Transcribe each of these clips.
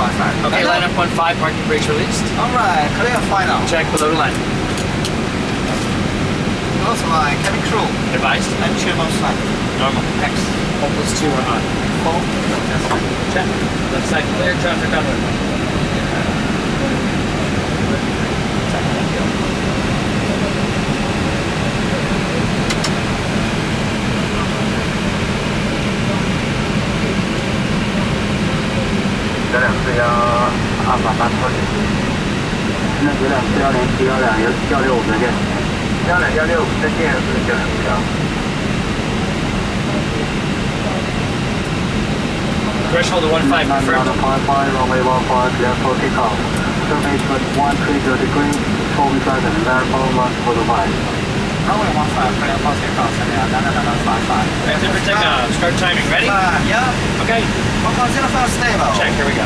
55. Okay, line up 15, parking brakes released. Alright, clear final. Check below the line. Close line, cabin crew. Advised. And trim outside. Normal. X. Hopeless 2 are on. 4. Check. Left side clear, traffic on runway. Thank you.这辆是要阿法3车，那这辆是10716再见，165再见是924。Threshold of 15 confirmed. Runway 15, clear for takeoff. Surface at 130 degrees, 47, vertical 145. Runway 15, clear for takeoff. 55. Active for takeoff. Start timing. Ready? Yeah. Okay. 1.05 stable. Check. Here we go.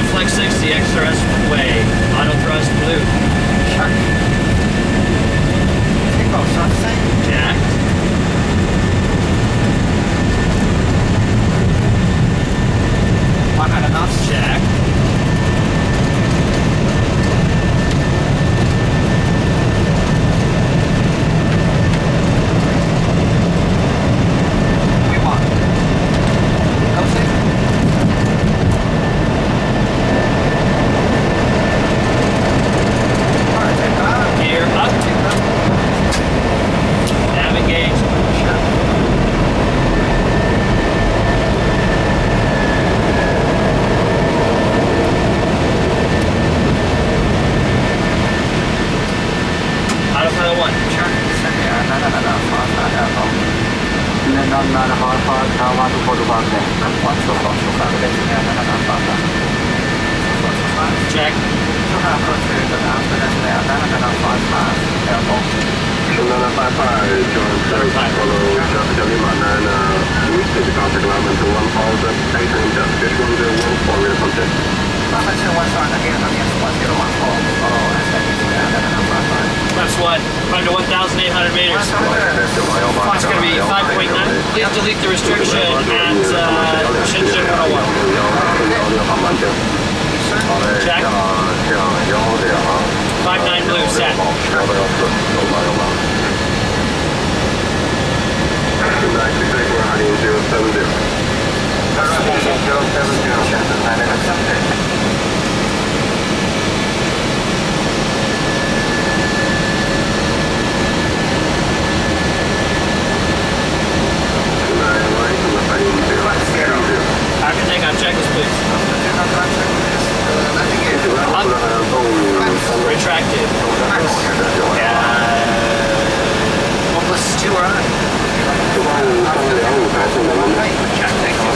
Flex 60, XRS way. Auto thrust blue. Check. Takeoff sunset. Jack. One and a half. Jack. We want. Close it. Gear up. Nav engaged. Autopilot 1. Check. Check. That's what? Under 1,800 meters. It's going to be 5.9. Please delete the restriction at Shenzhen 101. Check. 59 blue set. After takeoff, checklist please. Retracted. Hopeless 2 are on. Check, thank you.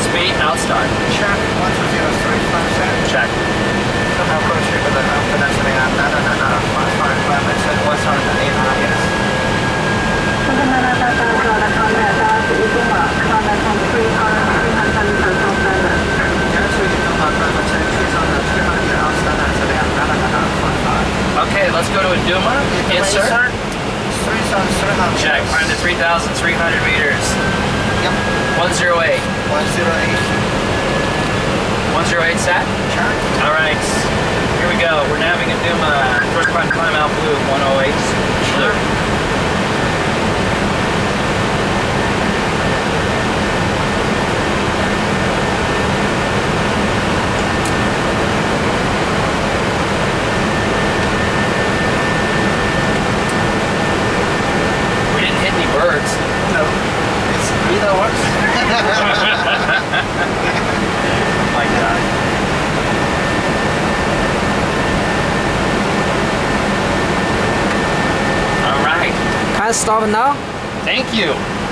Speed, outstart. Check. 12035. Check. Okay, let's go to Aduma. Insert. Check. Climb to 3,300 meters. Yep. 108. 108. 108 set? Check. Alright. Here we go. We're naviging Aduma. First climb out blue. 108. Blue. Birds. No. It's either works. My God. Let's start now. Thank you.